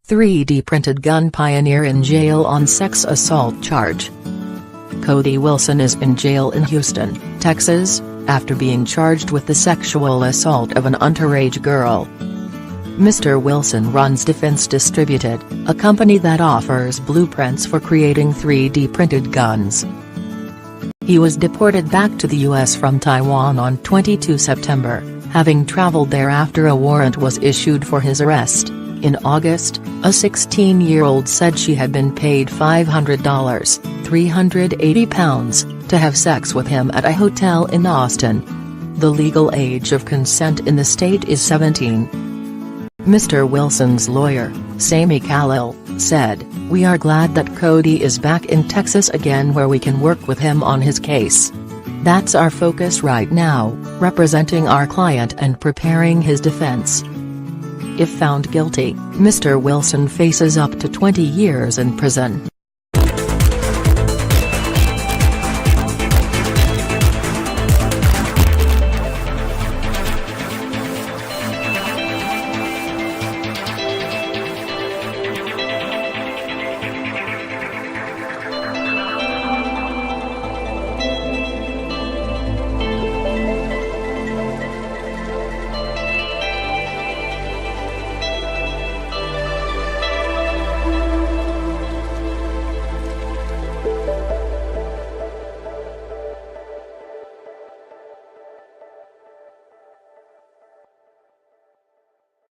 3D printed gun pioneer in jail on sex assault charge. Cody Wilson is in jail in Houston, Texas, after being charged with the sexual assault of an underage girl. Mr. Wilson runs Defense Distributed, a company that offers blueprints for creating 3D printed guns. He was deported back to the U.S. from Taiwan on 22 September, having traveled there after a warrant was issued for his arrest. In August, a 16-year-old said she had been paid $500 £380 to have sex with him at a hotel in Austin. The legal age of consent in the state is 17. Mr. Wilson's lawyer, Sami Khalil, said, "We are glad that Cody is back in Texas again where we can work with him on his case. That's our focus right now, representing our client and preparing his defense." If found guilty, Mr. Wilson faces up to 20 years in prison.